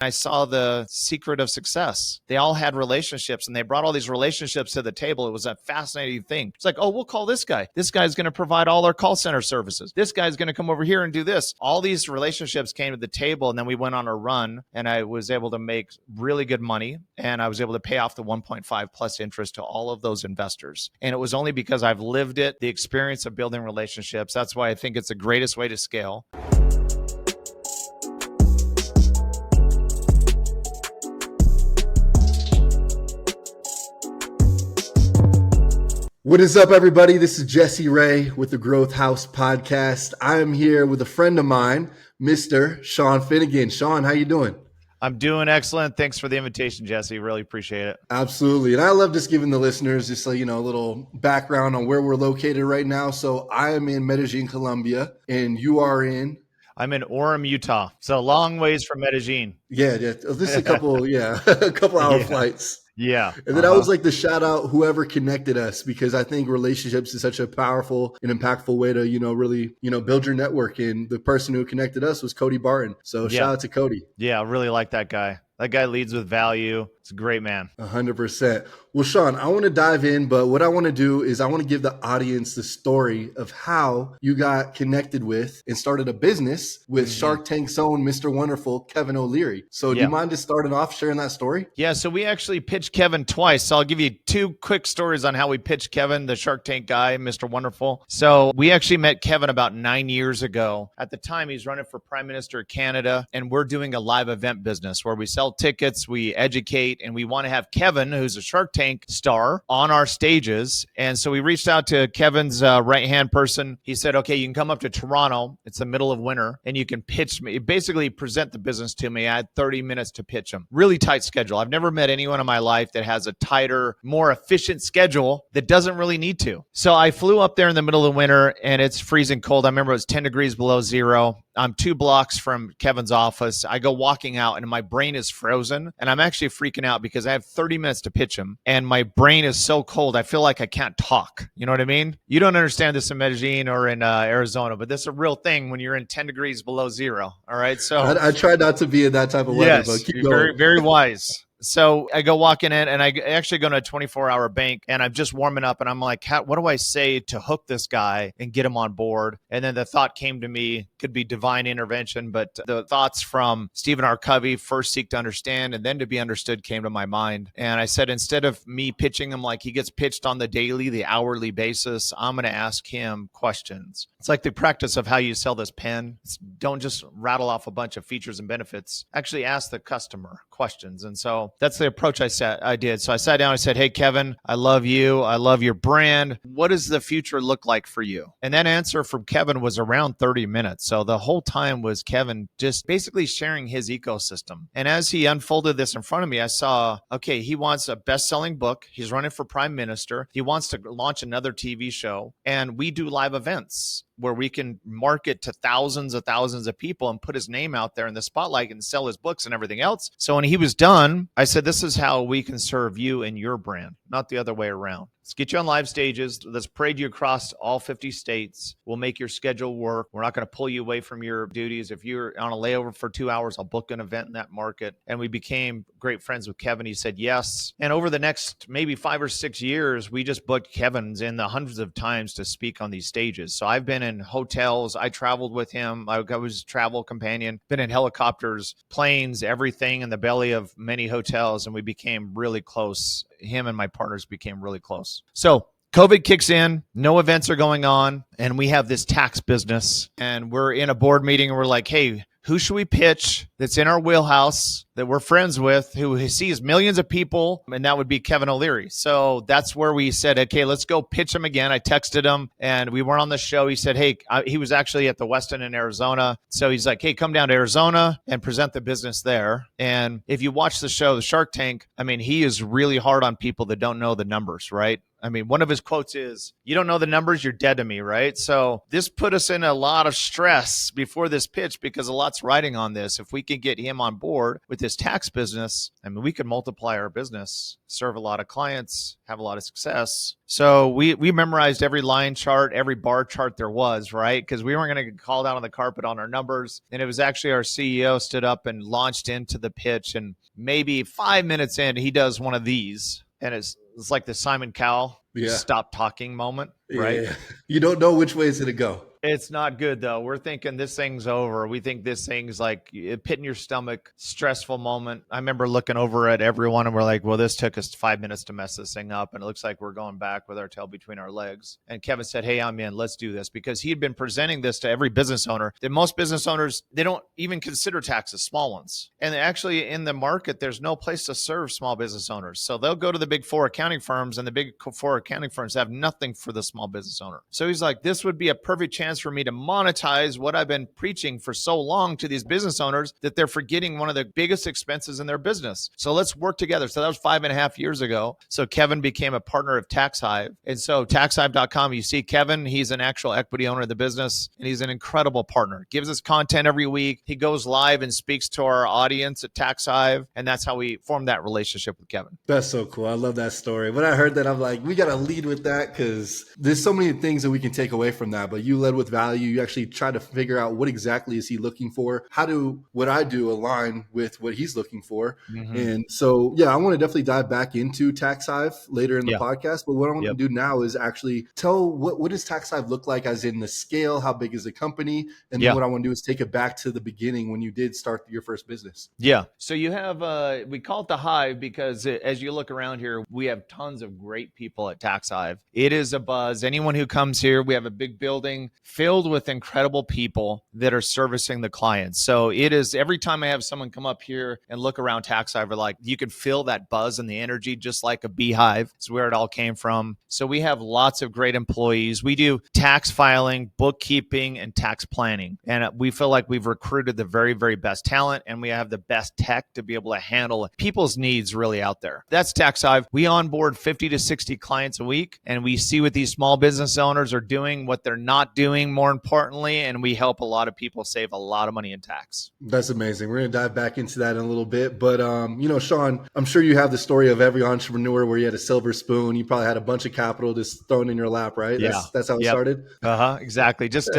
I saw the secret of success. They all had relationships and they brought all these relationships to the table. It was a fascinating thing. It's like, oh, we'll call this guy. This guy's going to provide all our call center services. This guy's going to come over here and do this. All these relationships came to the table, and then we went on a run, and I was able to make really good money, and I was able to pay off the 1.5 plus interest to all of those investors. And it was only because I've lived it, the experience of building relationships. That's why I think it's the greatest way to scale. What is up, everybody? This is Jesse Ray with the Growth House Podcast. I am here with a friend of mine, Mr. Shawn Finnegan. Shawn, how you doing? I'm doing excellent. Thanks for the invitation, Jesse. Really appreciate it. Absolutely. And I love just giving the listeners just a little background on where we're located right now. So I am in Medellin, Colombia, and you are in? I'm in Orem, Utah. So long ways from Medellin. Yeah. This is a couple hour flights. Yeah. And then I was like to shout out whoever connected us, because I think relationships is such a powerful and impactful way to, really, build your network. And the person who connected us was Cody Barton. So shout out to Cody. Yeah. I really like that guy. That guy leads with value. It's a great man. 100%. Well, Shawn, I want to dive in, but what I want to do is I want to give the audience the story of how you got connected with and started a business with Shark Tank's own Mr. Wonderful, Kevin O'Leary. So do you mind just starting off sharing that story? Yeah. So we actually pitched Kevin twice. So I'll give you two quick stories on how we pitched Kevin, the Shark Tank guy, Mr. Wonderful. So we actually met Kevin about 9 years ago. At the time, he's running for Prime Minister of Canada, and we're doing a live event business where we sell tickets, we educate, and we want to have Kevin, who's a Shark Tank star, on our stages. And so we reached out to Kevin's right-hand person. He said, okay, you can come up to Toronto. It's the middle of winter, and you can pitch me, basically present the business to me. I had 30 minutes to pitch him. Really tight schedule. I've never met anyone in my life that has a tighter, more efficient schedule that doesn't really need to. So I flew up there in the middle of winter, and it's freezing cold. I remember it was 10 degrees below zero. I'm 2 blocks from Kevin's office. I go walking out and my brain is frozen, and I'm actually freaking out because I have 30 minutes to pitch him and my brain is so cold. I feel like I can't talk. You know what I mean? You don't understand this in Medellin or in Arizona, but this is a real thing when you're in 10 degrees below zero. All right. So I try not to be in that type of weather, but keep going. Very, very wise. So I go walking in, and I actually go to a 24-hour bank, and I'm just warming up, and I'm like, what do I say to hook this guy and get him on board? And then the thought came to me, could be divine intervention, but the thoughts from Stephen R. Covey, first seek to understand and then to be understood, came to my mind. And I said, instead of me pitching him like he gets pitched on the daily, the hourly basis, I'm going to ask him questions. It's like the practice of how you sell this pen. Don't just rattle off a bunch of features and benefits. Actually ask the customer questions. And so that's the approach I did. So I sat down, I said, hey, Kevin, I love you. I love your brand. What does the future look like for you? And that answer from Kevin was around 30 minutes. So the whole time was Kevin just basically sharing his ecosystem. And as he unfolded this in front of me, I saw, okay, he wants a best-selling book. He's running for prime minister. He wants to launch another TV show. And we do live events where we can market to thousands of people and put his name out there in the spotlight and sell his books and everything else. So when he was done, I said, this is how we can serve you and your brand, not the other way around. Let's get you on live stages. Let's parade you across all 50 states. We'll make your schedule work. We're not going to pull you away from your duties. If you're on a layover for 2 hours, I'll book an event in that market. And we became great friends with Kevin. He said yes. And over the next maybe 5 or 6 years, we just booked Kevin's in the hundreds of times to speak on these stages. So I've been in hotels. I traveled with him. I was a travel companion, been in helicopters, planes, everything in the belly of many hotels. And we became really close. Him and my partners became really close. So COVID kicks in, no events are going on, and we have this tax business, and we're in a board meeting, and we're like, hey, who should we pitch that's in our wheelhouse that we're friends with, who sees millions of people? And that would be Kevin O'Leary. So that's where we said, okay, let's go pitch him again. I texted him and we weren't on the show. He said, hey, he was actually at the Westin in Arizona. So he's like, hey, come down to Arizona and present the business there. And if you watch the show, the Shark Tank, I mean, he is really hard on people that don't know the numbers, right? I mean, one of his quotes is, "You don't know the numbers, you're dead to me," right? So this put us in a lot of stress before this pitch because a lot's riding on this. If we could get him on board with this tax business, I mean, we could multiply our business, serve a lot of clients, have a lot of success. So we memorized every line chart, every bar chart there was, right? Because we weren't going to get called out on the carpet on our numbers. And it was actually our CEO stood up and launched into the pitch. And maybe 5 minutes in, he does one of these. And it's like the Simon Cowell stop talking moment, right? Yeah. You don't know which way it's going to go. It's not good though. We're thinking this thing's over. We think this thing's like a pit in your stomach, stressful moment. I remember looking over at everyone and we're like, well, this took us 5 minutes to mess this thing up. And it looks like we're going back with our tail between our legs. And Kevin said, hey, I'm in, let's do this. Because he had been presenting this to every business owner. That most business owners, they don't even consider taxes, small ones. And actually in the market, there's no place to serve small business owners. So they'll go to the big four accounting firms, and the big four accounting firms have nothing for the small business owner. So he's like, this would be a perfect chance for me to monetize what I've been preaching for so long to these business owners that they're forgetting one of the biggest expenses in their business. So let's work together. So that was 5.5 years ago. So Kevin became a partner of TaxHive. And so taxhive.com, you see Kevin, he's an actual equity owner of the business, and he's an incredible partner. Gives us content every week. He goes live and speaks to our audience at TaxHive. And that's how we formed that relationship with Kevin. That's so cool. I love that story. When I heard that, I'm like, we got to lead with that because there's so many things that we can take away from that. But you led with value. You actually try to figure out what exactly is he looking for. How do what I do align with what he's looking for? Mm-hmm. And so, yeah, I want to definitely dive back into TaxHive later in the podcast. But what I want to do now is actually tell what does TaxHive look like, as in the scale, how big is the company? And then what I want to do is take it back to the beginning when you did start your first business. Yeah. So you have, we call it the Hive because as you look around here, we have tons of great people at TaxHive. It is a buzz. Anyone who comes here, we have a big building filled with incredible people that are servicing the clients. So it is, every time I have someone come up here and look around TaxHive, we're like, you can feel that buzz and the energy just like a beehive. It's where it all came from. So we have lots of great employees. We do tax filing, bookkeeping, and tax planning. And we feel like we've recruited the very, very best talent, and we have the best tech to be able to handle people's needs really out there. That's TaxHive. We onboard 50 to 60 clients a week, and we see what these small business owners are doing, what they're not doing, more importantly, and we help a lot of people save a lot of money in tax. That's amazing. We're going to dive back into that in a little bit. But, Shawn, I'm sure you have the story of every entrepreneur where you had a silver spoon. You probably had a bunch of capital just thrown in your lap, right? Yeah. That's how it started? Exactly. Just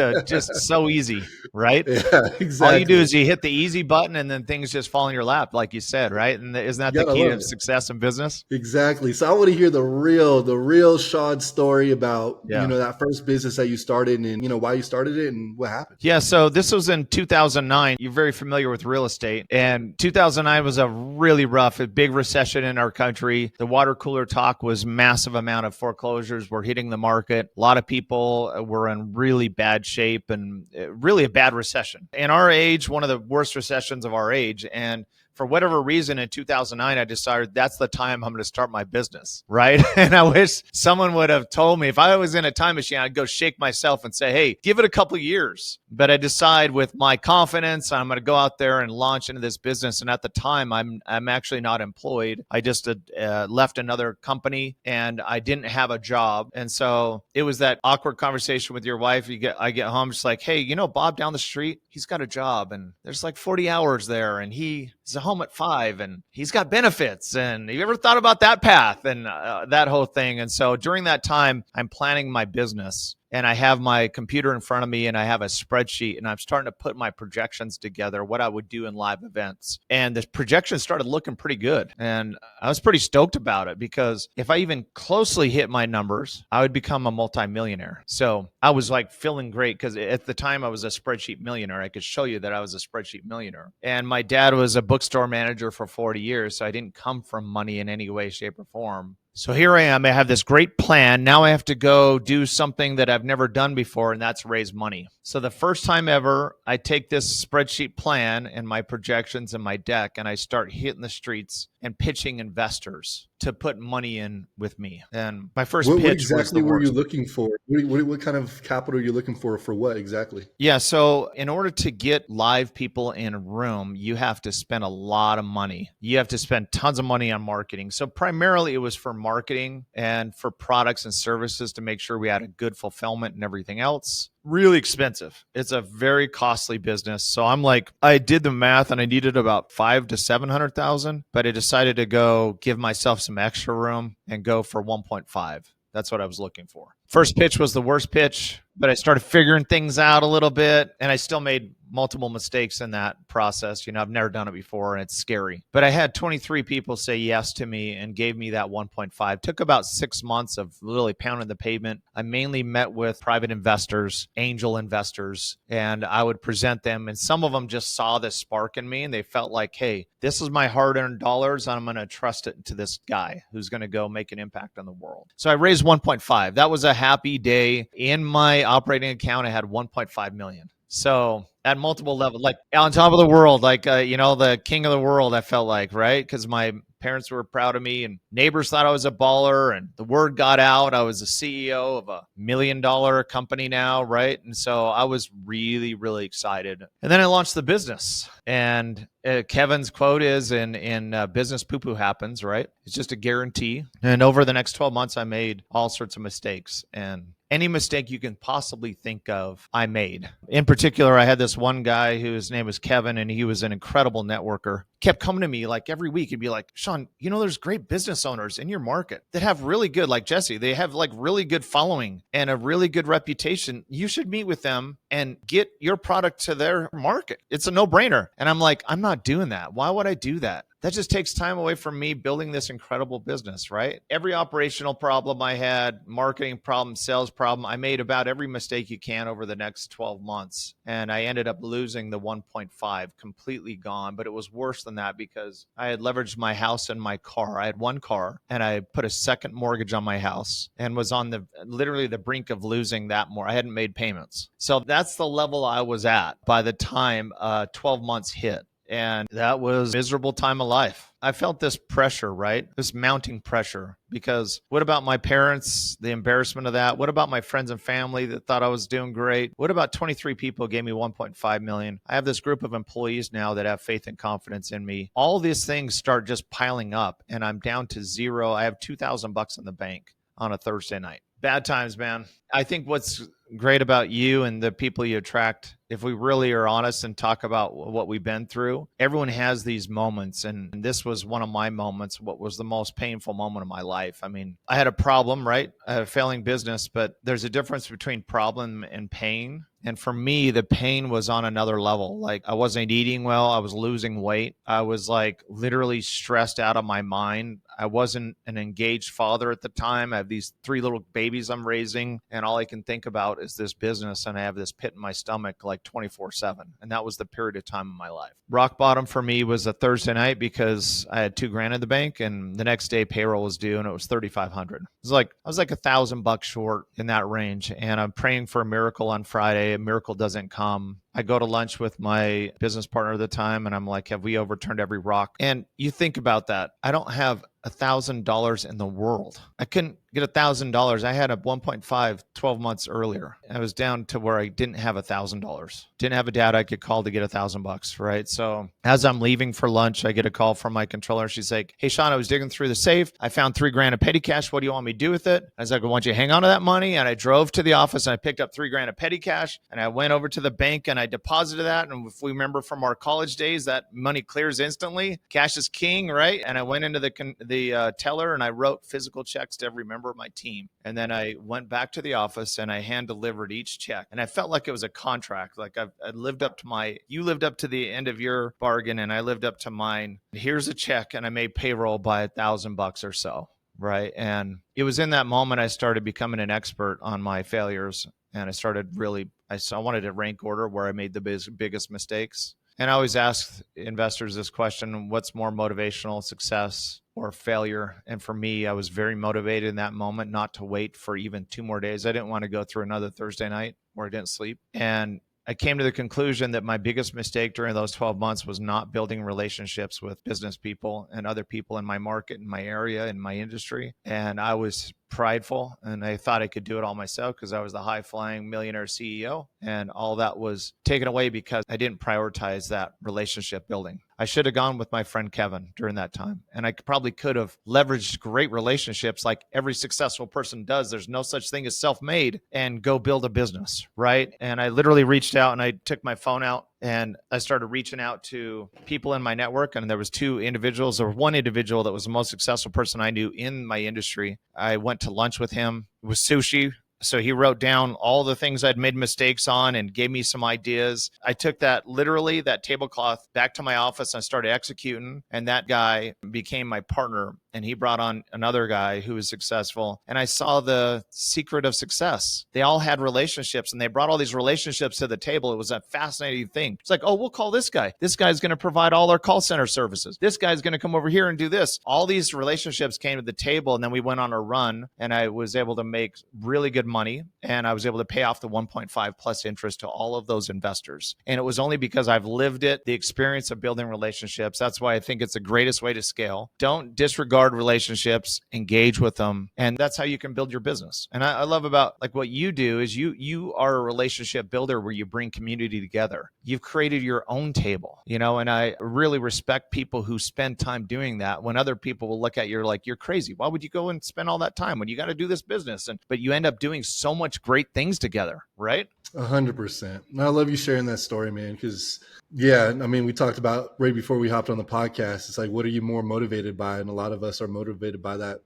so easy, right? Yeah, exactly. All you do is you hit the easy button and then things just fall in your lap, like you said, right? And isn't that the key to success in business? Exactly. So I want to hear the real Shawn story about, that first business that you started and, why you started it and what happened. Yeah. So this was in 2009. You're very familiar with real estate. And 2009 was a really rough, a big recession in our country. The water cooler talk was massive amount of foreclosures were hitting the market. A lot of people were in really bad shape and really a bad recession. In our age, one of the worst recessions of our age. And for whatever reason, in 2009, I decided that's the time I'm going to start my business, right? And I wish someone would have told me. If I was in a time machine, I'd go shake myself and say, hey, give it a couple of years. But I decide with my confidence, I'm going to go out there and launch into this business. And at the time, I'm actually not employed. I just left another company and I didn't have a job. And so it was that awkward conversation with your wife. I get home just like, hey, Bob down the street, he's got a job and there's like 40 hours there and he's home at 5 and he's got benefits. And have you ever thought about that path and that whole thing? And so during that time, I'm planning my business. And I have my computer in front of me and I have a spreadsheet and I'm starting to put my projections together, what I would do in live events. And the projections started looking pretty good. And I was pretty stoked about it because if I even closely hit my numbers, I would become a multimillionaire. So I was like feeling great because at the time I was a spreadsheet millionaire. I could show you that I was a spreadsheet millionaire. And my dad was a bookstore manager for 40 years. So I didn't come from money in any way, shape, or form. So here I am. I have this great plan. Now I have to go do something that I've never done before, and that's raise money. So the first time ever, I take this spreadsheet plan and my projections and my deck, and I start hitting the streets and pitching investors to put money in with me. And my first pitch what exactly was the were worst. You looking for? What kind of capital are you looking for what exactly? Yeah. So in order to get live people in a room, you have to spend a lot of money. You have to spend tons of money on marketing. So primarily it was for marketing and for products and services to make sure we had a good fulfillment and everything else. Really expensive. It's a very costly business. So I'm like, I did the math and I needed about 5 to 700,000, but I decided to go give myself some extra room and go for 1.5. That's what I was looking for. First pitch was the worst pitch, but I started figuring things out a little bit, and I still made multiple mistakes in that process. I've never done it before, and it's scary. But I had 23 people say yes to me and gave me that 1.5. Took about 6 months of really pounding the pavement. I mainly met with private investors, angel investors, and I would present them, and some of them just saw this spark in me, and they felt like, hey, this is my hard-earned dollars, and I'm going to trust it to this guy who's going to go make an impact on the world. So I raised 1.5. That was a happy day. In my operating account, I had 1.5 million. So at multiple levels, like on top of the world, like, the king of the world, I felt like, right? Because my parents were proud of me and neighbors thought I was a baller and the word got out. I was a CEO of $1 million company now, right? And so I was really, really excited. And then I launched the business. And Kevin's quote is in business poo-poo happens, right? It's just a guarantee. And over the next 12 months, I made all sorts of mistakes. And any mistake you can possibly think of, I made. In particular, I had this one guy whose name was Kevin, and he was an incredible networker. Kept coming to me like every week and be like, Shawn, there's great business owners in your market that have really good, like Jesse, they have like really good following and a really good reputation. You should meet with them and get your product to their market. It's a no-brainer. And I'm like, I'm not doing that. Why would I do that? That just takes time away from me building this incredible business, right? Every operational problem I had, marketing problem, sales problem, I made about every mistake you can over the next 12 months. And I ended up losing the 1.5, completely gone. But it was worse than that because I had leveraged my house and my car. I had one car and I put a second mortgage on my house and was on literally the brink of losing that more. I hadn't made payments. So that's the level I was at by the time 12 months hit. And that was a miserable time of life. I felt this pressure, right? This mounting pressure, because what about my parents, the embarrassment of that? What about my friends and family that thought I was doing great? What about 23 people gave me 1.5 million? I have this group of employees now that have faith and confidence in me. All these things start just piling up and I'm down to zero. I have $2,000 in the bank on a Thursday night. Bad times, man. I think what's great about you and the people you attract, if we really are honest and talk about what we've been through, everyone has these moments. And this was one of my moments, what was the most painful moment of my life. I mean, I had a problem, right? I had a failing business, but there's a difference between problem and pain. And for me, the pain was on another level. Like I wasn't eating well. I was losing weight. I was like literally stressed out of my mind. I wasn't an engaged father at the time. I have these 3 little babies I'm raising, and all I can think about is this business. And I have this pit in my stomach like 24/7. And that was the period of time in my life. Rock bottom for me was a Thursday night because I had $2,000 in the bank, and the next day payroll was due, and it was $3,500. I was like $1,000 short in that range, and I'm praying for a miracle on Friday. A miracle doesn't come. I go to lunch with my business partner at the time, and I'm like, have we overturned every rock? And you think about that. I don't have $1,000 in the world. I couldn't get $1,000. I had a 1.5 12 months earlier. I was down to where I didn't have $1,000. Didn't have a dad I could call to get $1,000, right? So as I'm leaving for lunch, I get a call from my controller. She's like, hey, Shawn, I was digging through the safe. I found $3,000 of petty cash. What do you want me to do with it? I was like, I want you to hang on to that money. And I drove to the office and I picked up $3,000 of petty cash, and I went over to the bank and I deposited that. And if we remember from our college days, that money clears instantly. Cash is king, right? And I went into the teller and I wrote physical checks to every member of my team. And then I went back to the office and I hand delivered each check. And I felt like it was a contract. Like I lived up to you lived up to the end of your bargain and I lived up to mine. Here's a check, and I made payroll by $1,000 or so. Right. And it was in that moment I started becoming an expert on my failures. And I started I wanted to rank order where I made the biggest mistakes. And I always ask investors this question: what's more motivational, success or failure? And for me, I was very motivated in that moment not to wait for even 2 more days. I didn't want to go through another Thursday night where I didn't sleep. And I came to the conclusion that my biggest mistake during those 12 months was not building relationships with business people and other people in my market, in my area, in my industry. And I was prideful and I thought I could do it all myself because I was the high-flying millionaire CEO. And all that was taken away because I didn't prioritize that relationship building. I should have gone with my friend Kevin during that time. And I probably could have leveraged great relationships like every successful person does. There's no such thing as self-made, and go build a business, right? And I literally reached out and I took my phone out and I started reaching out to people in my network. And there was two individuals, or one individual that was the most successful person I knew in my industry. I went to lunch with him. It was sushi. So he wrote down all the things I'd made mistakes on and gave me some ideas. I took that literally, that tablecloth, back to my office and I started executing. And that guy became my partner. And he brought on another guy who was successful. And I saw the secret of success. They all had relationships and they brought all these relationships to the table. It was a fascinating thing. It's like, oh, we'll call this guy. This guy's going to provide all our call center services. This guy's going to come over here and do this. All these relationships came to the table. And then we went on a run and I was able to make really good money. And I was able to pay off the 1.5 plus interest to all of those investors. And it was only because I've lived it, the experience of building relationships. That's why I think it's the greatest way to scale. Don't disregard relationships, engage with them. And that's how you can build your business. And I love about like what you do is you are a relationship builder where you bring community together. You've created your own table, and I really respect people who spend time doing that when other people will look at you like, you're crazy. Why would you go and spend all that time when you got to do this business? But you end up doing so much great things together, right? 100%. I love you sharing that story, man, because we talked about right before we hopped on the podcast, it's like, what are you more motivated by? And a lot of us are motivated by that,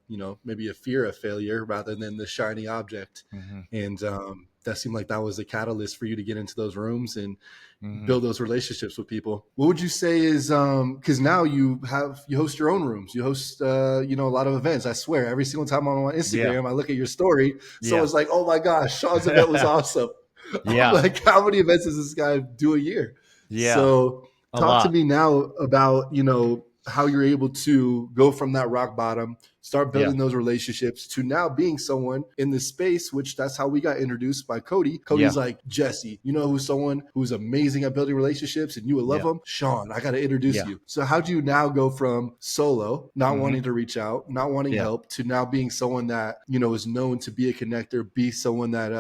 maybe a fear of failure rather than the shiny object. Mm-hmm. And that seemed like that was the catalyst for you to get into those rooms and build those relationships with people. What would you say is, because now you host your own rooms, you host, a lot of events. I swear every single time I'm on Instagram, I look at your story. Someone's like, oh my gosh, Shawn's event was awesome. I'm like, how many events does this guy do a year? Yeah. So talk to me now about, how you're able to go from that rock bottom, start building those relationships to now being someone in this space, which that's how we got introduced by Cody. Cody's like, Jesse, who's someone who's amazing at building relationships and you would love him? Shawn, I got to introduce you. So how do you now go from solo, not wanting to reach out, not wanting help, to now being someone that, is known to be a connector, be someone that,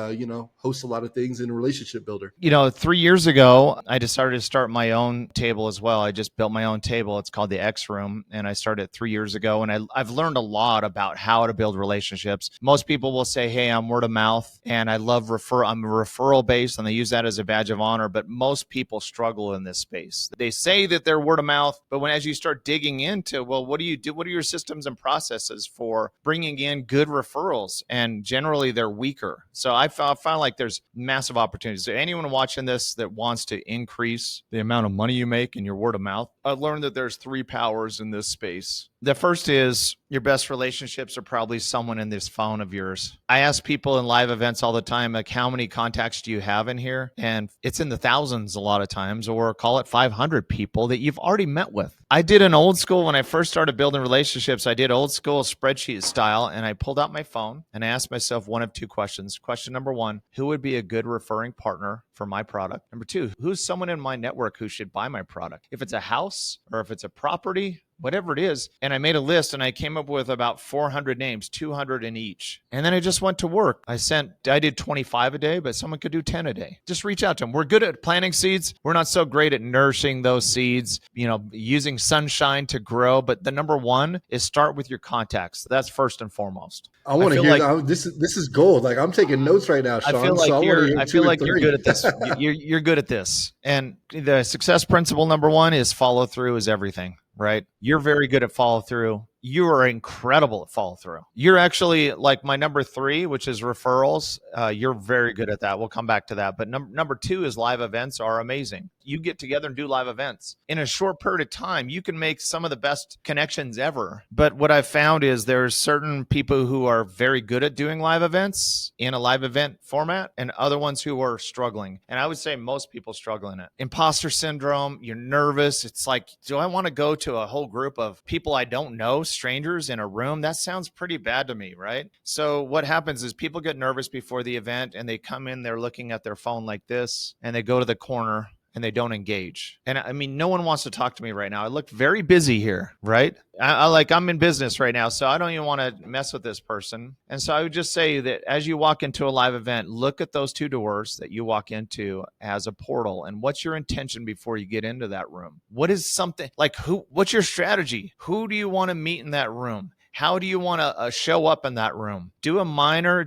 hosts a lot of things and a relationship builder? 3 years ago, I decided to start my own table as well. I just built my own table. It's called the X Room. And I started 3 years ago. And I've learned a lot about how to build relationships. Most people will say, hey, I'm word of mouth and I love I'm referral based and they use that as a badge of honor. But most people struggle in this space. They say that they're word of mouth, but as you start digging into, well, what do you do? What are your systems and processes for bringing in good referrals? And generally they're weaker. So I found like there's massive opportunities. So anyone watching this that wants to increase the amount of money you make in your word of mouth, I've learned that there's 3 powers in this space. The first is your best relationships are probably someone in this phone of yours. I ask people in live events all the time, like, how many contacts do you have in here? And it's in the thousands a lot of times, or call it 500 people that you've already met with. I did an old school, when I first started building relationships, I did old school spreadsheet style, and I pulled out my phone and I asked myself one of 2 questions. Question number 1, who would be a good referring partner for my product? Number 2, who's someone in my network who should buy my product? If it's a house or if it's a property, whatever it is. And I made a list and I came up with about 400 names, 200 in each. And then I just went to work. I did 25 a day, but someone could do 10 a day. Just reach out to them. We're good at planting seeds. We're not so great at nourishing those seeds, using sunshine to grow. But the number 1 is start with your contacts. That's first and foremost. I want to hear that. This is gold. Like, I'm taking notes right now, Shawn. I feel like you're good at this. You're good at this. And the success principle number 1 is follow through is everything. Right? You're very good at follow through. You are incredible at follow through. You're actually like my number 3, which is referrals. You're very good at that. We'll come back to that. But number 2 is live events are amazing. You get together and do live events. In a short period of time, you can make some of the best connections ever. But what I've found is there's certain people who are very good at doing live events in a live event format and other ones who are struggling. And I would say most people struggle in it. Imposter syndrome, you're nervous. It's like, do I want to go to a whole group of people I don't know, strangers in a room? That sounds pretty bad to me, right? So what happens is people get nervous before the event and they come in, they're looking at their phone like this and they go to the corner and they don't engage. And I mean, no one wants to talk to me right now. I look very busy here, right? I'm in business right now, so I don't even want to mess with this person. And so I would just say that as you walk into a live event, look at those two doors that you walk into as a portal. And what's your intention before you get into that room? What is something like what's your strategy? Who do you want to meet in that room? How do you want to show up in that room? Do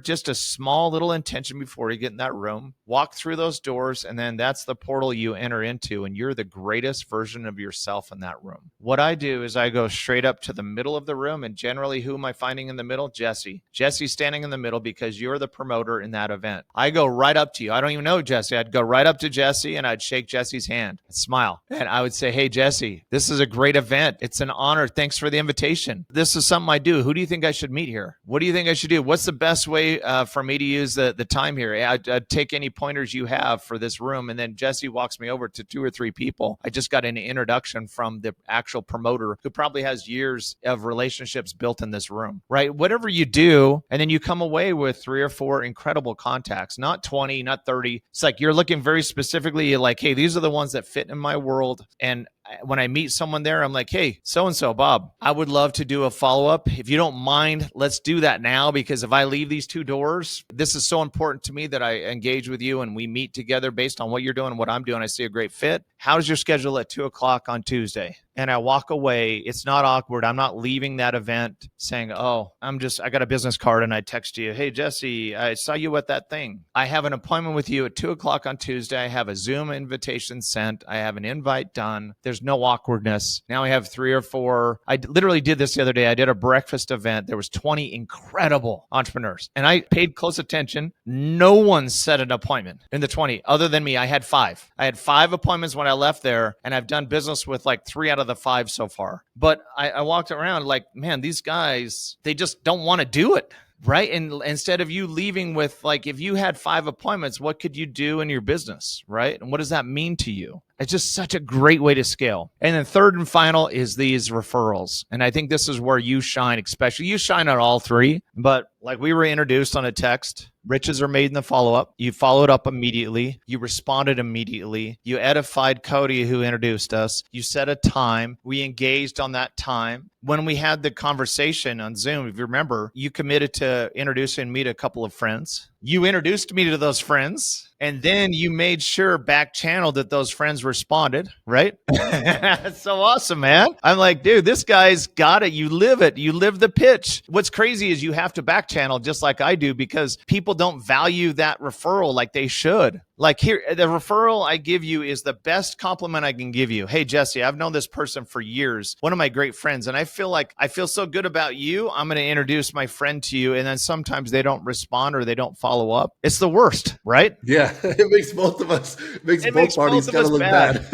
just a small little intention before you get in that room. Walk through those doors, and then that's the portal you enter into, and you're the greatest version of yourself in that room. What I do is I go straight up to the middle of the room, and generally, who am I finding in the middle? Jesse. Jesse's standing in the middle because you're the promoter in that event. I go right up to you. I don't even know Jesse. I'd go right up to Jesse, and I'd shake Jesse's hand, I'd smile, and I would say, hey, Jesse, this is a great event. It's an honor. Thanks for the invitation. This is something I do. Who do you think I should meet here? What do you think I should do? What's the best way for me to use the time here? I'd take any pointers you have for this room. And then Jesse walks me over to 2 or 3 people. I just got an introduction from the actual promoter who probably has years of relationships built in this room, right? Whatever you do, and then you come away with 3 or 4 incredible contacts, not 20, not 30. It's like you're looking very specifically like, hey, these are the ones that fit in my world. And when I meet someone there, I'm like, hey, so-and-so, Bob, I would love to do a follow-up. If you don't mind, let's do that now, because if I leave these 2 doors, this is so important to me that I engage with you and we meet together based on what you're doing and what I'm doing. I see a great fit. How's your schedule at 2:00 on Tuesday? And I walk away. It's not awkward. I'm not leaving that event saying, oh, I got a business card and I text you, hey, Jesse, I saw you at that thing. I have an appointment with you at 2:00 on Tuesday. I have a Zoom invitation sent. I have an invite done. There's no awkwardness. Now I have 3 or 4. I literally did this the other day. I did a breakfast event. There was 20 incredible entrepreneurs and I paid close attention. No one set an appointment in the 20 other than me. I had 5. I had 5 appointments when I left there, and I've done business with like 3 out of the 5 so far. But I walked around like, man, these guys, they just don't want to do it. Right. And instead of you leaving with like, if you had 5 appointments, what could you do in your business? Right. And what does that mean to you? It's just such a great way to scale. And then third and final is these referrals. And I think this is where you shine, especially you shine on all 3. But like we were introduced on a text, riches are made in the follow-up. You followed up immediately. You responded immediately. You edified Cody, who introduced us. You set a time. We engaged on that time. When we had the conversation on Zoom, if you remember, you committed to introducing me to a couple of friends. You introduced me to those friends. And then you made sure back channeled that those friends responded, right? That's so awesome, man. I'm like, dude, this guy's got it. You live it. You live the pitch. What's crazy is you have to back channel just like I do because people don't value that referral like they should. Like here, the referral I give you is the best compliment I can give you. Hey, Jesse, I've known this person for years, one of my great friends, and I feel so good about you. I'm going to introduce my friend to you. And then sometimes they don't respond or they don't follow up. It's the worst, right? Yeah, it makes both of us, both parties kind of look bad.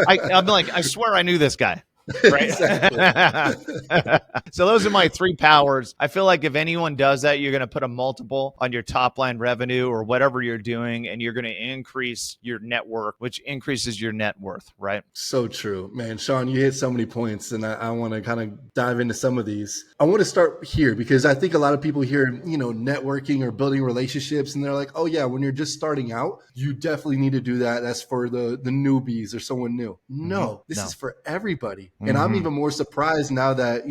I'm like, I swear I knew this guy. Right. So those are my 3 powers. I feel like if anyone does that, you're going to put a multiple on your top line revenue or whatever you're doing, and you're going to increase your network, which increases your net worth. Right. So true, man. Shawn, you hit so many points, and I want to kind of dive into some of these. I want to start here because I think a lot of people hear, networking or building relationships, and they're like, oh yeah, when you're just starting out, you definitely need to do that. That's for the newbies or someone new. No, this is for everybody. And I'm even more surprised now that,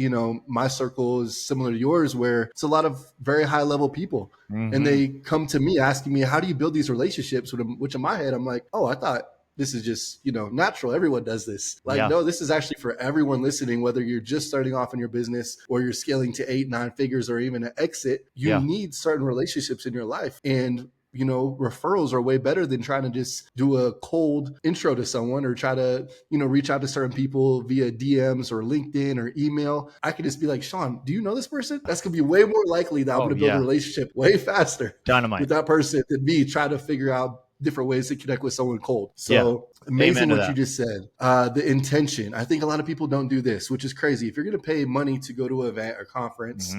my circle is similar to yours, where it's a lot of very high level people. And they come to me asking me, how do you build these relationships? Which in my head, I'm like, oh, I thought this is just, natural. Everyone does this. No, this is actually for everyone listening, whether you're just starting off in your business or you're scaling to 8, 9 figures or even an exit. You need certain relationships in your life. And referrals are way better than trying to just do a cold intro to someone or try to, reach out to certain people via DMs or LinkedIn or email. I could just be like, Shawn, do you know this person? That's going to be way more likely that I'm going to build a relationship way faster with that person than me trying to figure out different ways to connect with someone cold. So amazing what you just said. The intention. I think a lot of people don't do this, which is crazy. If you're going to pay money to go to an event or conference,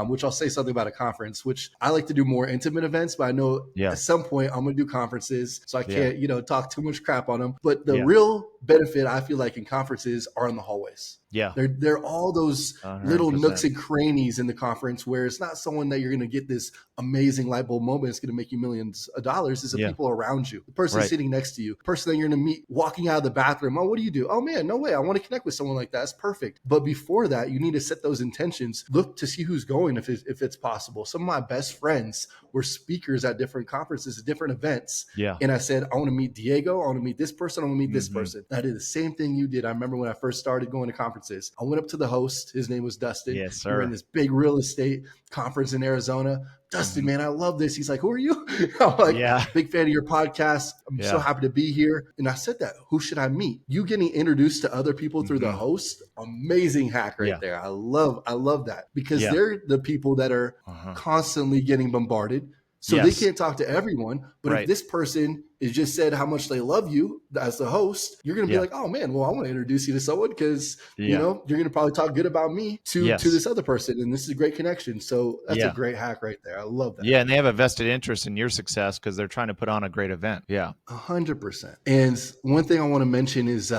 which I'll say something about a conference, which I like to do more intimate events, but I know at some point I'm going to do conferences, so I can't, talk too much crap on them. But the real benefit I feel like in conferences are in the hallways. Yeah. They're all those 100%. Little nooks and crannies in the conference where it's not someone that you're going to get this amazing light bulb moment. It's going to make you millions of dollars. It's the people around you, the person sitting next to you, the person that you're going to meet walking out of the bathroom. Oh, what do you do? Oh man, no way. I want to connect with someone like that. It's perfect. But before that, you need to set those intentions. Look to see who's going if it's possible. Some of my best friends were speakers at different conferences, at different events. Yeah. And I said, I want to meet Diego. I want to meet this person. I want to meet this Mm-hmm. person. I did the same thing you did. I remember when I first started going to conferences, I went up to the host. His name was Dustin. Yes, We were sir. in this big real estate conference in Arizona. Dustin, Mhm. man, I love this. He's like, who are you? I'm like, Yeah. big fan of your podcast. I'm so Yeah. happy to be here. And I said that, who should I meet? You getting introduced to other people through the Mhm. host, amazing hack right Yeah. there. I love that because Yeah. they're the people that are Uh-huh. constantly getting bombarded. So Yes. they can't talk to everyone. But Right. if this person is just said how much they love you as the host, you're going to be Yeah. like, oh man, well, I want to introduce you to someone because, you Yeah. know, you're going to probably talk good about me to Yes. this other person. And this is a great connection. So that's Yeah. a great hack right there. I love that. Yeah, and they have a vested interest in your success because they're trying to put on a great event. Yeah. 100%. And one thing I want to mention is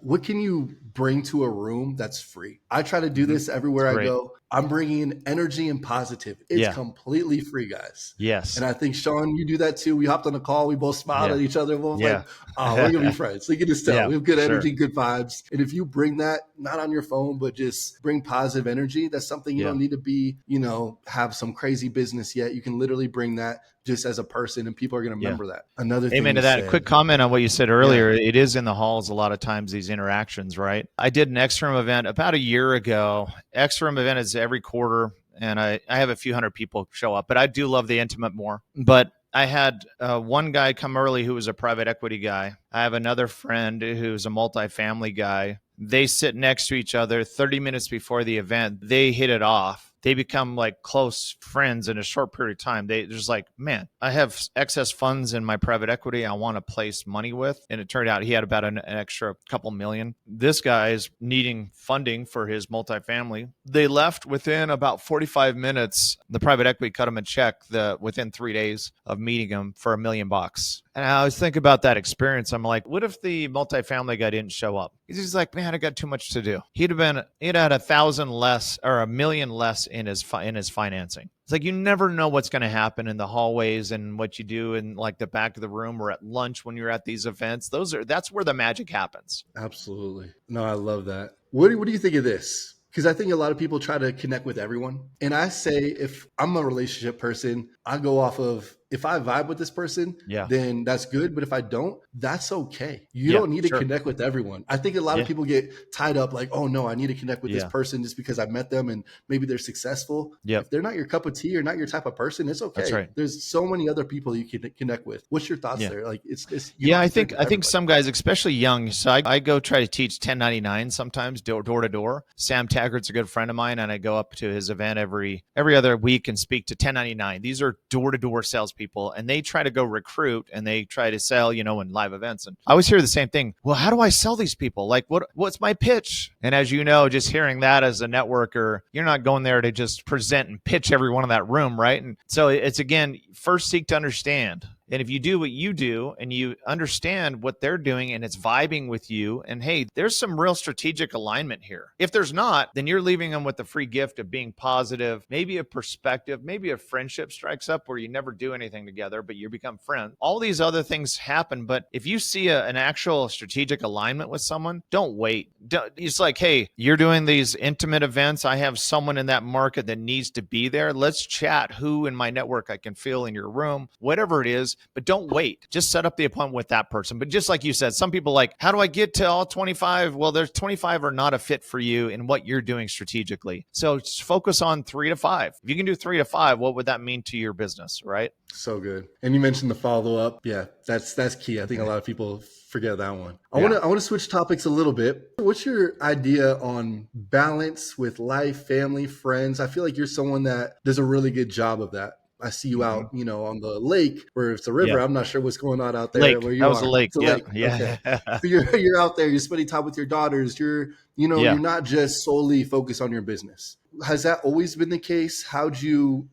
what can you bring to a room that's free? I try to do this everywhere I Great. go. I'm bringing in energy and positivity. It's Yeah. completely free, guys. Yes. And I think, Shawn, you do that too. We hopped on a call. We both smiled Yeah. at each other. We're both Yeah. like, oh, we're going to be friends. So you can just tell. Yeah, We have good sure. energy, good vibes. And if you bring that, not on your phone, but just bring positive energy, that's something you Yeah. don't need to be, you know, have some crazy business yet. You can literally bring that just as a person, and people are going to Yeah. remember that. Another thing Amen you to that. said- Quick comment on what you said earlier. It is in the halls a lot of times, these interactions, right? I did an X-Room event about a year ago. X-Room event is every quarter, and I have a few hundred people show up, but I do love the intimate more. But I had one guy come early who was a private equity guy. I have another friend who's a multifamily guy. They sit next to each other 30 minutes before the event. They hit it off. They become like close friends in a short period of time. They're just like, man, I have excess funds in my private equity I want to place money with. And it turned out he had about an extra couple million. This guy is needing funding for his multifamily. They left within about 45 minutes. The private equity cut him a check within 3 days of meeting him for $1 million. And I always think about that experience. I'm like, what if the multifamily guy didn't show up? He's like, man, I got too much to do. He'd had 1,000 less or $1 million less in his financing. It's like you never know what's going to happen in the hallways and what you do in like the back of the room or at lunch when you're at these events. That's where the magic happens. Absolutely. No, I love that. What do you think of this? Because I think a lot of people try to connect with everyone. And I say, if I'm a relationship person, I go off of, if I vibe with this person, Yeah. then that's good. But if I don't, that's okay. You Yeah, don't need to sure. connect with everyone. I think a lot of people get tied up like, oh no, I need to connect with this person just because I met them and maybe they're successful. Yep. If they're not your cup of tea or not your type of person, it's okay. That's right. There's so many other people you can connect with. What's your thoughts Yeah. there? Like you Yeah, don't I have to think connect with everybody. some guys, especially young. So I go try to teach 1099 sometimes door to door. Sam Taggart's a good friend of mine, and I go up to his event every other week and speak to 1099. These are door to door salespeople, and they try to go recruit and they try to sell, in live events. And I always hear the same thing. Well, how do I sell these people? Like, what's my pitch? And as you know, just hearing that as a networker, you're not going there to just present and pitch everyone in that room, right? And so it's again, first seek to understand. And if you do what you do and you understand what they're doing and it's vibing with you, and hey, there's some real strategic alignment here. If there's not, then you're leaving them with the free gift of being positive, maybe a perspective, maybe a friendship strikes up where you never do anything together, but you become friends. All these other things happen. But if you see an actual strategic alignment with someone, don't wait. It's like, hey, you're doing these intimate events. I have someone in that market that needs to be there. Let's chat who in my network I can feel in your room, whatever it is. But don't wait. Just set up the appointment with that person. But just like you said, some people like, how do I get to all 25? Well, there's 25 are not a fit for you in what you're doing strategically. So just focus on 3 to 5. If you can do 3 to 5, what would that mean to your business, right? So good. And you mentioned the follow up. Yeah, that's key. I think a lot of people forget that one. I want to switch topics a little bit. What's your idea on balance with life, family, friends? I feel like you're someone that does a really good job of that. I see you out, on the lake where it's a river. Yeah. I'm not sure what's going on out there Lake. where you That was are. a lake. It's a lake. Yeah. Okay. So you're out there, you're spending time with your daughters. You're not just solely focused on your business. Has that always been the case? How'd you,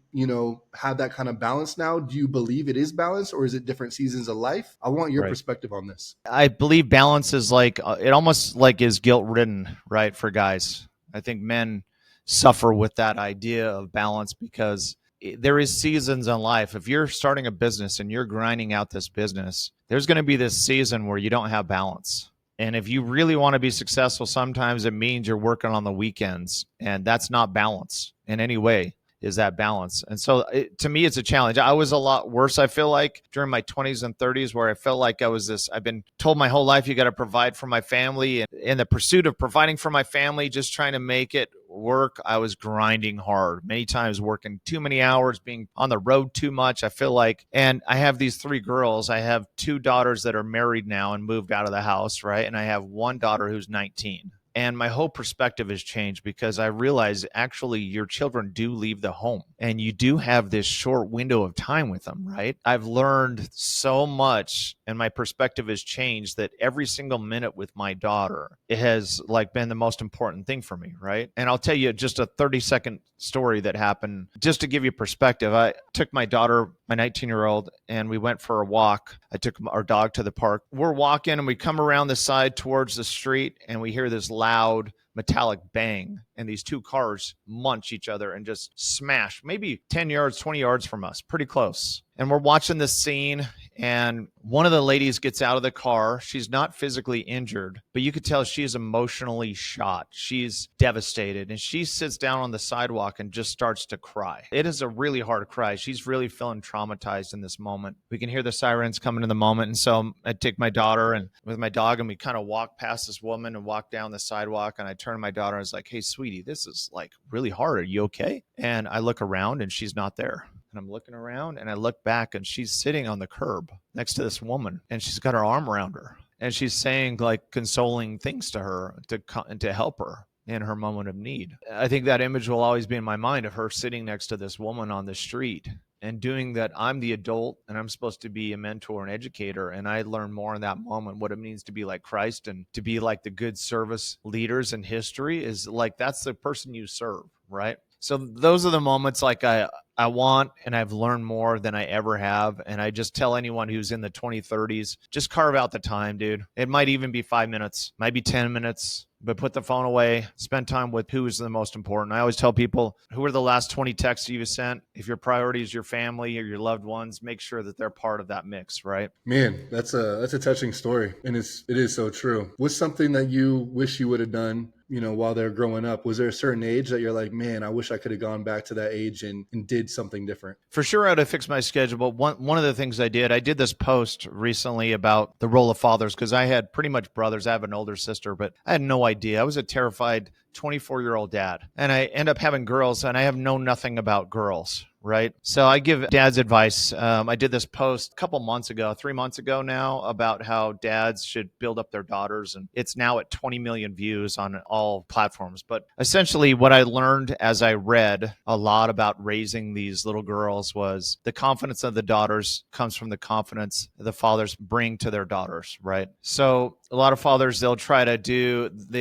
have that kind of balance now? Do you believe it is balanced, or is it different seasons of life? I want your perspective on this. I believe balance is like, it almost like is guilt ridden, right? For guys. I think men suffer with that idea of balance because there is seasons in life. If you're starting a business and you're grinding out this business, there's going to be this season where you don't have balance. And if you really want to be successful, sometimes it means you're working on the weekends, and that's not balance in any way. Is that balance? And so to me, it's a challenge. I was a lot worse, I feel like, during my 20s and 30s, where I felt like I've been told my whole life, you got to provide for my family. And in the pursuit of providing for my family, just trying to make it work, I was grinding hard, many times working too many hours, being on the road too much, I feel like. And I have these 3 girls. I have 2 daughters that are married now and moved out of the house, right? And I have 1 daughter who's 19. And my whole perspective has changed because I realize actually your children do leave the home and you do have this short window of time with them, right? I've learned so much and my perspective has changed that every single minute with my daughter, it has like been the most important thing for me, right? And I'll tell you just a 30-second story that happened just to give you perspective. I took my daughter, my 19-year-old, and we went for a walk. I took our dog to the park. We're walking and we come around the side towards the street and we hear this loud metallic bang, and these 2 cars munch each other and just smash maybe 10 yards, 20 yards from us, pretty close. And we're watching this scene, and one of the ladies gets out of the car. She's not physically injured, but you could tell she's emotionally shot. She's devastated, and she sits down on the sidewalk and just starts to cry. It is a really hard cry. She's really feeling traumatized in this moment. We can hear the sirens coming in the moment, and so I take my daughter and with my dog, and we kind of walk past this woman and walk down the sidewalk, and I turn to my daughter and I was like, "Hey, sweetie, this is like really hard. Are you okay?" And I look around and she's not there. And I'm looking around and I look back and she's sitting on the curb next to this woman and she's got her arm around her and she's saying like consoling things to her to help her in her moment of need. I think that image will always be in my mind of her sitting next to this woman on the street and doing that. I'm the adult and I'm supposed to be a mentor and educator. And I learned more in that moment what it means to be like Christ and to be like the good service leaders in history is like, that's the person you serve, right? So those are the moments like I want, and I've learned more than I ever have. And I just tell anyone who's in the 2030s, just carve out the time, dude. It might even be 5 minutes, might be 10 minutes, but put the phone away, spend time with who is the most important. I always tell people, who are the last 20 texts you've sent? If your priority is your family or your loved ones, make sure that they're part of that mix, right? Man, that's a touching story. And it is so true. What's something that you wish you would have done, while they're growing up? Was there a certain age that you're like, man, I wish I could have gone back to that age and did something different? For sure, I'd have fixed my schedule. But one of the things I did this post recently about the role of fathers because I had pretty much brothers. I have an older sister, but I had no idea. I was a terrified 24-year-old dad. And I end up having girls, and I have known nothing about girls, right? So I give dads advice. I did this post a couple months ago, 3 months ago now, about how dads should build up their daughters. And it's now at 20 million views on all platforms. But essentially what I learned as I read a lot about raising these little girls was the confidence of the daughters comes from the confidence the fathers bring to their daughters, right? So a lot of fathers, they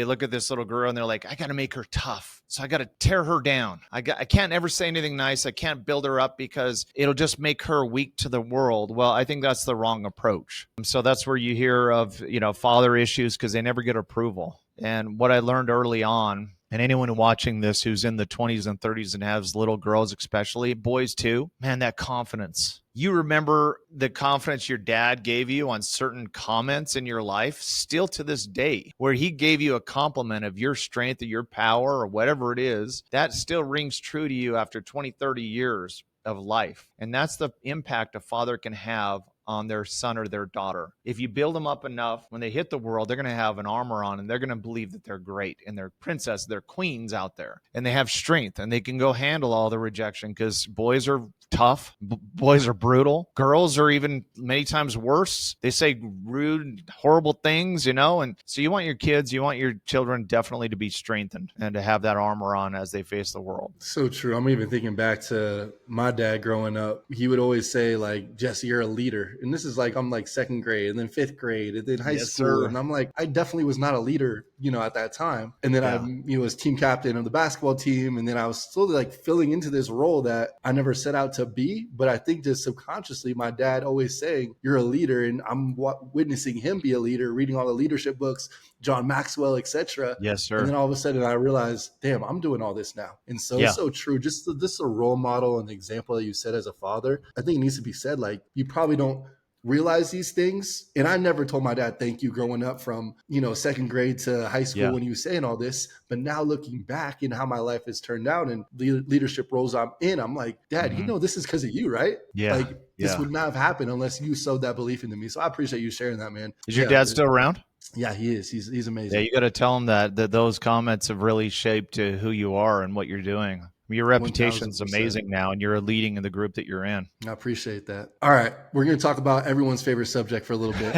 look at this little girl and they're like, I got to make her tough. So I got to tear her down. I can't ever say anything nice. I can't build her up because it'll just make her weak to the world. Well, I think that's the wrong approach. So that's where you hear of, father issues because they never get approval. And what I learned early on, and anyone watching this who's in the 20s and 30s and has little girls, especially boys too, man, that confidence. You remember the confidence your dad gave you on certain comments in your life still to this day, where he gave you a compliment of your strength or your power or whatever it is, that still rings true to you after 20, 30 years of life. And that's the impact a father can have on their son or their daughter. If you build them up enough, when they hit the world, they're going to have an armor on and they're going to believe that they're great and they're princess, they're queens out there and they have strength and they can go handle all the rejection because boys are tough. Boys are brutal. Girls are even many times worse. They say rude, horrible things, and so you want your kids, you want your children definitely to be strengthened and to have that armor on as they face the world. So true. I'm even thinking back to my dad growing up. He would always say like, Jesse, you're a leader. And this is like, I'm like second grade and then fifth grade and then high school. Sir. And I'm like, I definitely was not a leader, at that time. And then I was team captain of the basketball team. And then I was slowly like filling into this role that I never set out to be, but I think just subconsciously, my dad always saying, you're a leader, and I'm witnessing him be a leader, reading all the leadership books, John Maxwell, etc. Yes, And sir. then all of a sudden I realized, damn, I'm doing all this now. And so it's Yeah. so true. Just this a role model and example that you said as a father. I think it needs to be said, like, you probably don't realize these things. And I never told my dad thank you growing up from, second grade to high school Yeah. when he was saying all this. But now looking back in how my life has turned out and leadership roles I'm in, I'm like, Dad, this is because of you, right? Yeah. Like, this Yeah. would not have happened unless you sowed that belief into me. So I appreciate you sharing that, man. Is your dad still around? Yeah, he is. He's amazing. Yeah, you got to tell him that those comments have really shaped who you are and what you're doing. Your reputation's 1000%. amazing now, and you're leading in the group that you're in. I appreciate that. All right, we're going to talk about everyone's favorite subject for a little bit: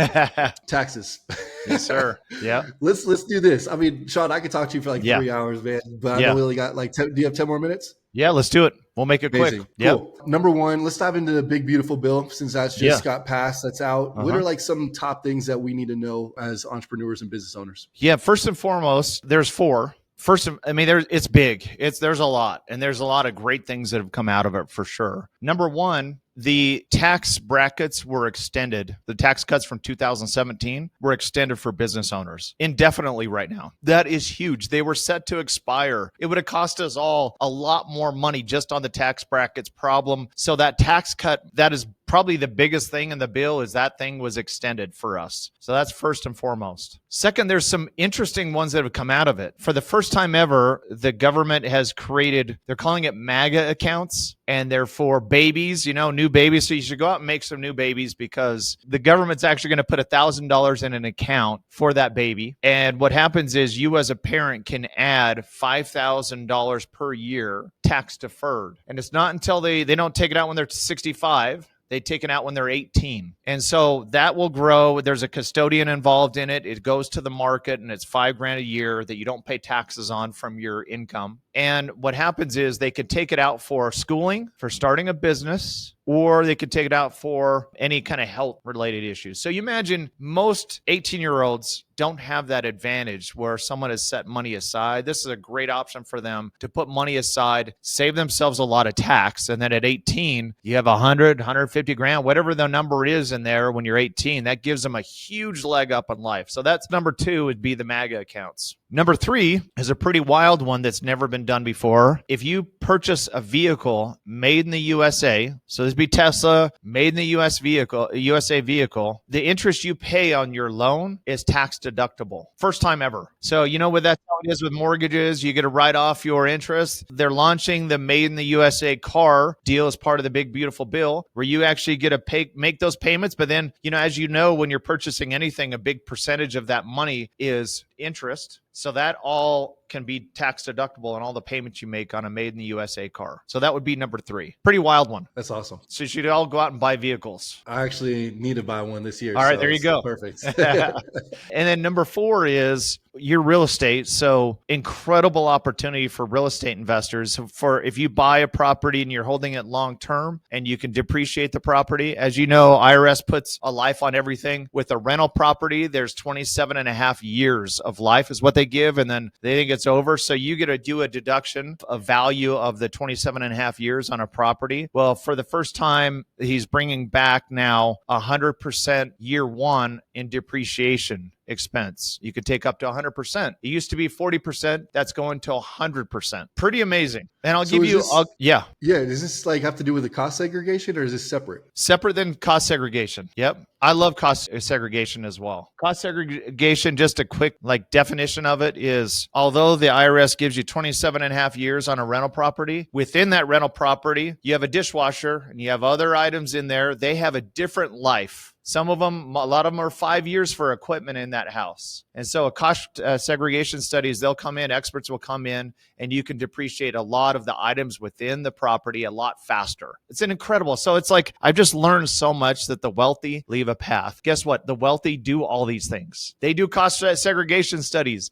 taxes. Yes, sir. Yeah. Let's do this. I mean, Shawn, I could talk to you for like 3 hours, man. But I know we only got like 10. Do you have 10 more minutes? Yeah, let's do it. We'll make it Amazing. quick. Yep. Cool. Number one, let's dive into the big, beautiful bill since that's just got passed. That's out. What are like some top things that we need to know as entrepreneurs and business owners? Yeah. First and foremost, there's 4. First, I mean, it's big. There's a lot, and there's a lot of great things that have come out of it for sure. Number one, the tax brackets were extended. The tax cuts from 2017 were extended for business owners indefinitely right now. That is huge. They were set to expire. It would have cost us all a lot more money just on the tax brackets problem. So that tax cut, that is probably the biggest thing in the bill, is that thing was extended for us. So that's first and foremost. Second, there's some interesting ones that have come out of it. For the first time ever, the government has created, they're calling it MAGA accounts, and they're for babies, new babies. So you should go out and make some new babies, because the government's actually going to put $1,000 in an account for that baby. And what happens is you as a parent can add $5,000 per year tax deferred. And it's not until they don't take it out when they're 65. They take it out when they're 18. And so that will grow. There's a custodian involved in it. It goes to the market, and it's $5,000 a year that you don't pay taxes on from your income. And what happens is they could take it out for schooling, for starting a business, or they could take it out for any kind of health related issues. So you imagine most 18-year-olds don't have that advantage where someone has set money aside. This is a great option for them to put money aside, save themselves a lot of tax. And then at 18, you have 100, 150 grand, whatever the number is in there when you're 18, that gives them a huge leg up in life. So that's number 2, would be the MAGA accounts. Number 3 is a pretty wild one that's never been done before. If you purchase a vehicle made in the USA, so this would be Tesla, made in the USA vehicle, the interest you pay on your loan is tax deductible. First time ever. So that's how it is with mortgages. You get to write off your interest. They're launching the made in the USA car deal as part of the big, beautiful bill, where you actually get to make those payments. But then, as when you're purchasing anything, a big percentage of that money is interest. So that all can be tax deductible on all the payments you make on a made in the USA car. So that would be number 3. Pretty wild one. That's awesome. So you should all go out and buy vehicles. I actually need to buy one this year. All right, there you go. Perfect. And then number 4 is your real estate. So incredible opportunity for real estate investors. For if you buy a property and you're holding it long term and you can depreciate the property. As you know, IRS puts a life on everything. With a rental property, there's 27 and a half years of life is what they give, and then they think it's over. So you get to do a deduction of value of the 27 and a half years on a property. Well, for the first time, he's bringing back now 100% year 1 in depreciation expense. You could take up to 100%. It used to be 40%. That's going to 100%. Pretty amazing. And I'll give you, Yeah. Does this have to do with the cost segregation, or is this separate? Separate than cost segregation. Yep. I love cost segregation as well. Cost segregation, just a quick definition of it is, although the IRS gives you 27 and a half years on a rental property, within that rental property, you have a dishwasher and you have other items in there. They have a different life. Some of them, a lot of them are 5 years for equipment in that house. And so a cost segregation studies, they'll come in, experts will come in, and you can depreciate a lot of the items within the property a lot faster. It's an incredible. So it's I've just learned so much that the wealthy leave a path. Guess what? The wealthy do all these things. They do cost segregation studies.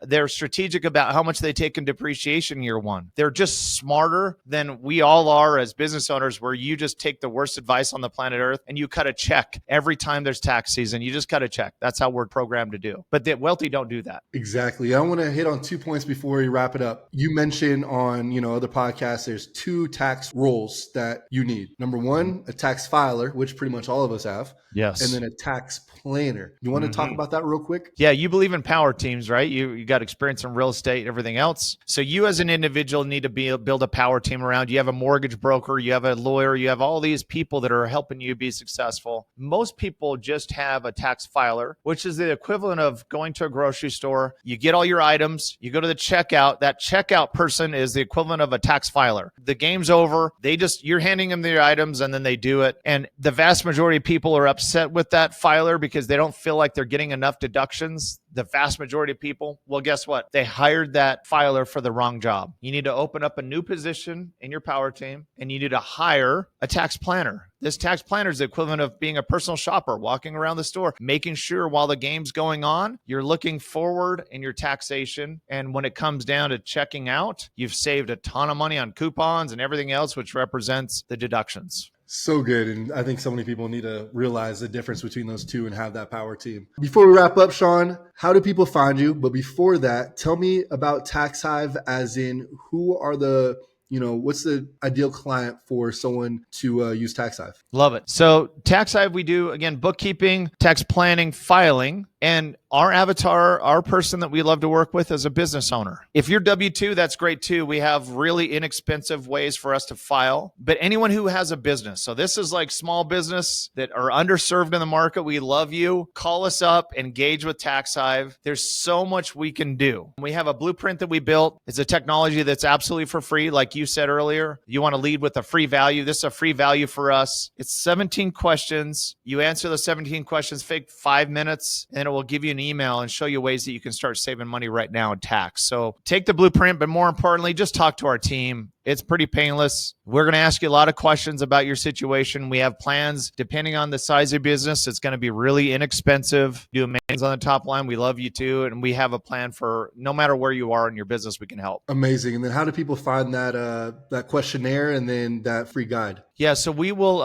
They're strategic about how much they take in depreciation year 1. They're just smarter than we all are as business owners, where you just take the worst advice on the planet Earth and you cut a check every time there's tax season. You just got to check. That's how we're programmed to do. But the wealthy don't do that. Exactly. I want to hit on 2 points before we wrap it up. You mentioned on, other podcasts, there's 2 tax roles that you need. Number 1, a tax filer, which pretty much all of us have. Yes. And then a tax planner. You want to talk about that real quick? Yeah, you believe in power teams, right? You got experience in real estate and everything else. So you as an individual need to build a power team around. You have a mortgage broker, you have a lawyer, you have all these people that are helping you be successful. Most people just have a tax filer, which is the equivalent of going to a grocery store. You get all your items, you go to the checkout. That checkout person is the equivalent of a tax filer. The game's over. You're handing them their items and then they do it. And the vast majority of people are upset with that filer because they don't feel like they're getting enough deductions. The vast majority of people, well, guess what? They hired that filer for the wrong job. You need to open up a new position in your power team and you need to hire a tax planner. This tax planner is the equivalent of being a personal shopper, walking around the store, making sure while the game's going on, you're looking forward in your taxation. And when it comes down to checking out, you've saved a ton of money on coupons and everything else, which represents the deductions. So good. And I think so many people need to realize the difference between those two and have that power team. Before we wrap up, Shawn, how do people find you? But before that, tell me about TaxHive, as in who are what's the ideal client for someone to use TaxHive? Love it. So TaxHive, we do, again, bookkeeping, tax planning, filing, and our avatar, our person that we love to work with is a business owner. If you're W-2, that's great too. We have really inexpensive ways for us to file, but anyone who has a business. So this is like small business that are underserved in the market. We love you. Call us up, engage with TaxHive. There's so much we can do. We have a blueprint that we built. It's a technology that's absolutely for free. Like you said earlier, you want to lead with a free value. This is a free value for us. It's 17 questions. You answer the 17 questions, take 5 minutes, and it will give you an email and show you ways that you can start saving money right now in tax. So take the blueprint, but more importantly, just talk to our team. It's pretty painless. We're going to ask you a lot of questions about your situation. We have plans depending on the size of business. It's going to be really inexpensive. Do amazing on the top line. We love you too. And we have a plan for no matter where you are in your business, we can help. Amazing. And then how do people find that questionnaire and then that free guide? Yeah, so we will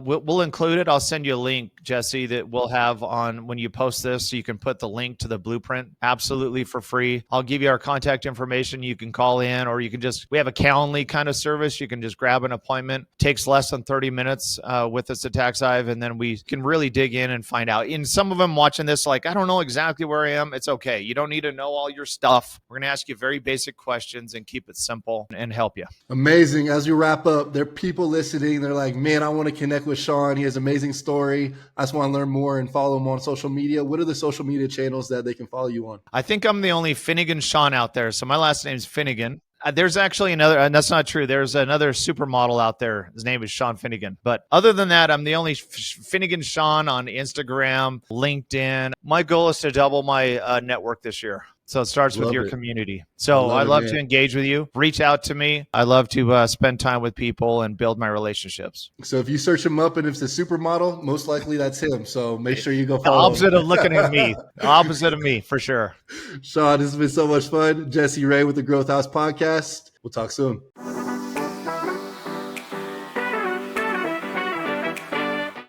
we'll include it. I'll send you a link, Jesse, that we'll have on when you post this, so you can put the link to the blueprint absolutely for free. I'll give you our contact information. You can call in, or you can we have a Calendly kind of service. You can just grab an appointment. Takes less than 30 minutes with us at TaxHive, and then we can really dig in and find out. And some of them watching this, like, I don't know exactly where I am. It's okay. You don't need to know all your stuff. We're going to ask you very basic questions and keep it simple and help you. Amazing. As we wrap up, there are people listening. They're like, man, I want to connect with Shawn. He has an amazing story. I just want to learn more and follow him on social media. What are the social media channels that they can follow you on? I think I'm the only Finnegan Shawn out there. So my last name is Finnegan. There's actually another, and that's not true. There's another supermodel out there. His name is Shawn Finnegan. But other than that, I'm the only Finnegan Shawn on Instagram, LinkedIn. My goal is to double my network this year. So it starts with your community. So I love to engage with you. Reach out to me. I love to spend time with people and build my relationships. So if you search him up and if it's a supermodel, most likely that's him. So make sure you go follow him. The opposite of looking at me. Opposite of me, for sure. Shawn, this has been so much fun. Jesse Ray with the Growth House Podcast. We'll talk soon.